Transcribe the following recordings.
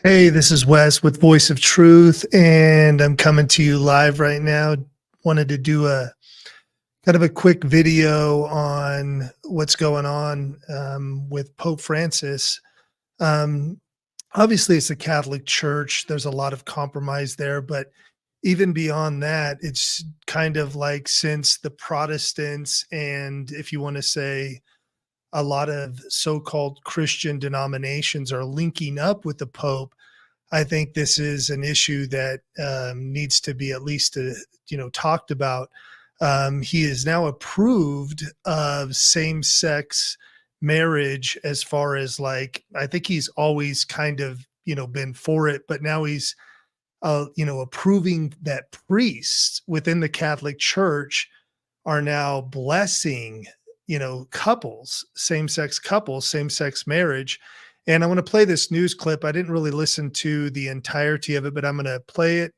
Hey, this is Wes with Voice of Truth, and I'm coming to you live right now. Wanted to do a kind of a quick video on what's going on with Pope Francis. Um, Obviously, it's the Catholic Church. There's a lot of compromise there, but even beyond that, it's kind of like since the Protestants and, if you want to say, a lot of so-called Christian denominations are linking up with the Pope. I think this is an issue that needs to be at least talked about. He is now approved of same-sex marriage, as far as, like, I think he's always kind of been for it, but now he's approving that priests within the Catholic Church are now blessing, couples, same-sex couples, same-sex marriage. And I want to play this news clip. I didn't really listen to the entirety of it, but I'm going to play it.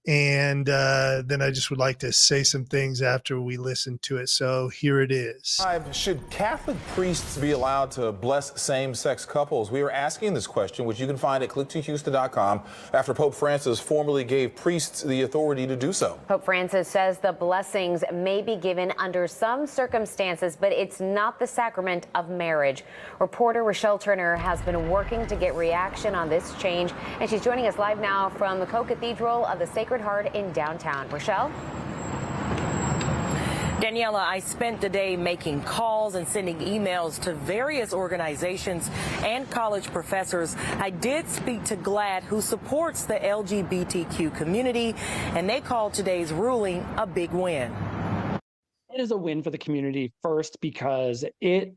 And then I just would like to say some things after we listen to it. So here it is. Should Catholic priests be allowed to bless same-sex couples? We are asking this question, which you can find at click2houston.com, after Pope Francis formally gave priests the authority to do so. Pope Francis says the blessings may be given under some circumstances, but it's not the sacrament of marriage. Reporter Rochelle Turner has been working to get reaction on this change, and she's joining us live now from the Co-Cathedral of the Sacred Heart in downtown. Rochelle? Daniela, I spent the day making calls and sending emails to various organizations and college professors. I did speak to GLAAD, who supports the LGBTQ community, and they called today's ruling a big win. It is a win for the community, first because it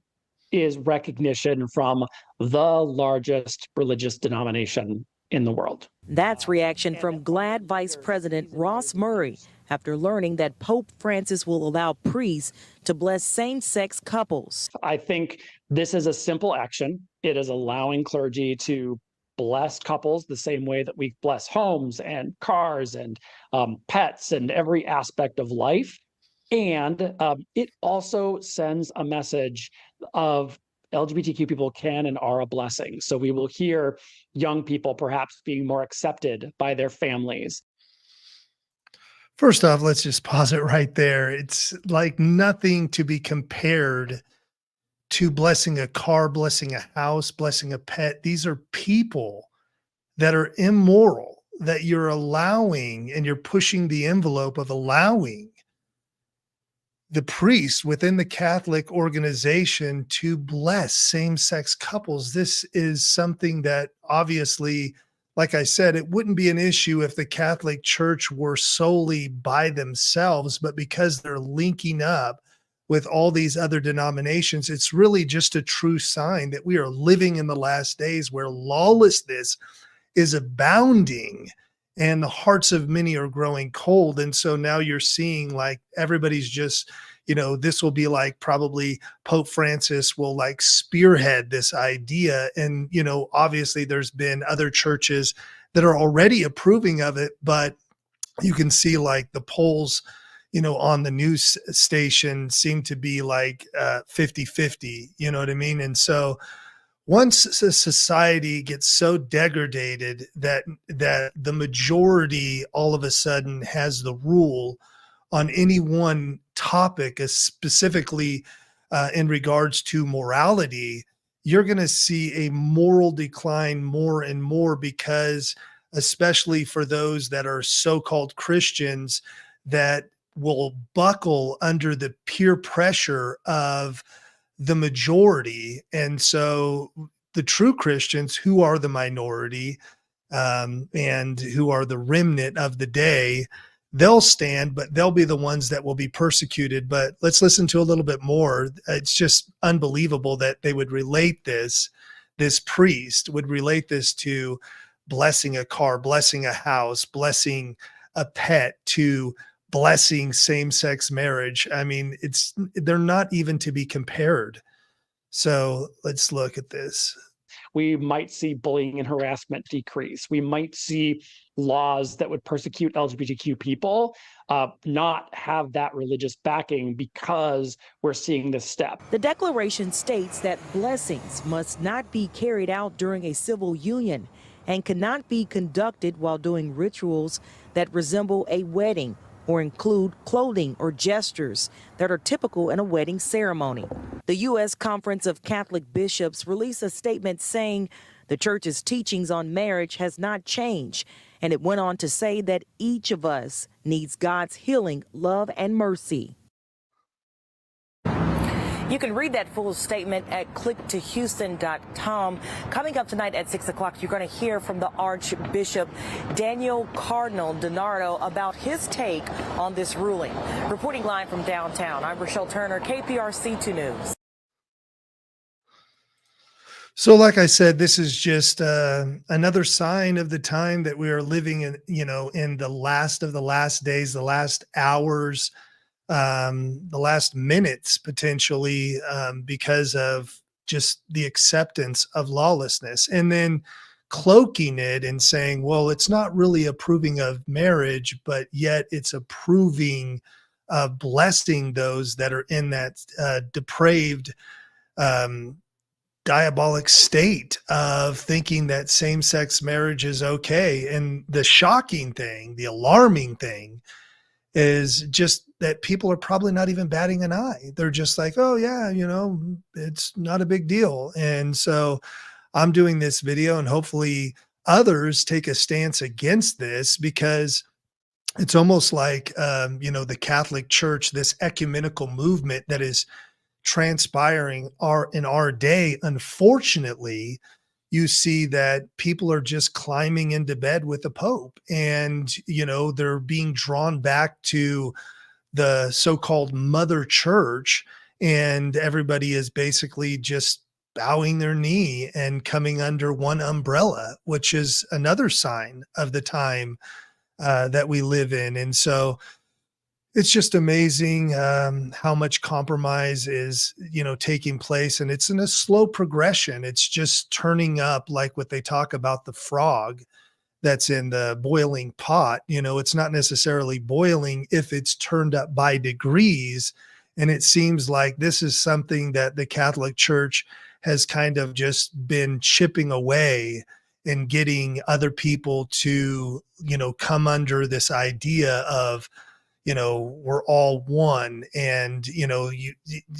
is recognition from the largest religious denomination in the world. That's reaction from GLAAD Vice President Ross Murray after learning that Pope Francis will allow priests to bless same-sex couples. I think this is a simple action. It is allowing clergy to bless couples the same way that we bless homes and cars and pets and every aspect of life. And it also sends a message of LGBTQ people can and are a blessing. So we will hear young people perhaps being more accepted by their families. First off, let's just pause it right there. It's like nothing to be compared to blessing a car, blessing a house, blessing a pet. These are people that are immoral, that you're allowing, and you're pushing the envelope of allowing the priest within the Catholic organization to bless same-sex couples. This is something that obviously, like I said, it wouldn't be an issue if the Catholic Church were solely by themselves, but because they're linking up with all these other denominations, it's really just a true sign that we are living in the last days where lawlessness is abounding and the hearts of many are growing cold. And so now you're seeing, like, everybody's just, this will be like probably Pope Francis will like spearhead this idea. And, obviously there's been other churches that are already approving of it, but you can see like the polls, on the news station seem to be like 50-50, you know what I mean? And so once a society gets so degraded that the majority all of a sudden has the rule on any one topic, specifically in regards to morality, you're going to see a moral decline more and more, because especially for those that are so-called Christians that will buckle under the peer pressure of the majority. And so the true Christians, who are the minority and who are the remnant of the day, they'll stand, but they'll be the ones that will be persecuted. But let's listen to a little bit more. It's just unbelievable that they would relate this priest would relate this to blessing a car, blessing a house, blessing a pet, to blessing same-sex marriage. I mean, they're not even to be compared. So let's look at this. We might see bullying and harassment decrease. We might see laws that would persecute LGBTQ people not have that religious backing, because we're seeing this step. The declaration states that blessings must not be carried out during a civil union. and cannot be conducted while doing rituals that resemble a wedding or include clothing or gestures that are typical in a wedding ceremony. The U.S. Conference of Catholic Bishops released a statement saying the church's teachings on marriage has not changed, and it went on to say that each of us needs God's healing, love, and mercy. You can read that full statement at clicktohouston.com. Coming up tonight at 6 o'clock, you're going to hear from the Archbishop Daniel Cardinal DiNardo about his take on this ruling. Reporting live from downtown, I'm Rochelle Turner, KPRC 2 News. So like I said, this is just another sign of the time that we are living in, in the last of the last days, the last hours, the last minutes potentially, because of just the acceptance of lawlessness, and then cloaking it and saying, well, it's not really approving of marriage, but yet it's approving of blessing those that are in that depraved, diabolic state of thinking that same-sex marriage is okay. And the shocking thing, the alarming thing, is just that people are probably not even batting an eye. They're just like, oh yeah, it's not a big deal. And so I'm doing this video, and hopefully others take a stance against this, because it's almost like, the Catholic Church, this ecumenical movement that is transpiring in our day. Unfortunately, you see that people are just climbing into bed with the Pope, and they're being drawn back to the so-called Mother Church, and everybody is basically just bowing their knee and coming under one umbrella, which is another sign of the time that we live in. And so it's just amazing how much compromise is, taking place, and it's in a slow progression. It's just turning up, like what they talk about, the frog that's in the boiling pot. It's not necessarily boiling if it's turned up by degrees. And it seems like this is something that the Catholic Church has kind of just been chipping away and getting other people to, come under this idea of, we're all one. And, you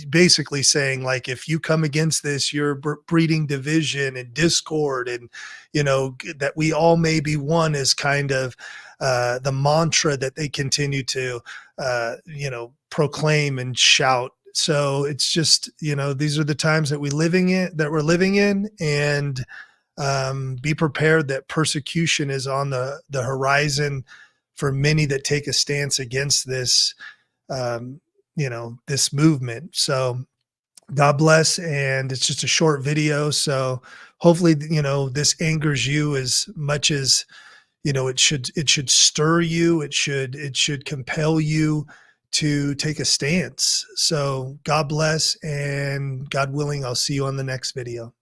basically saying, like, if you come against this, you're breeding division and discord, and, that we all may be one is kind of the mantra that they continue to, proclaim and shout. So it's just, these are the times that we're living in, and be prepared that persecution is on the horizon for many that take a stance against this, this movement. So God bless. And it's just a short video. So hopefully, this angers you as much as, it should stir you. It should compel you to take a stance. So God bless, and God willing, I'll see you on the next video.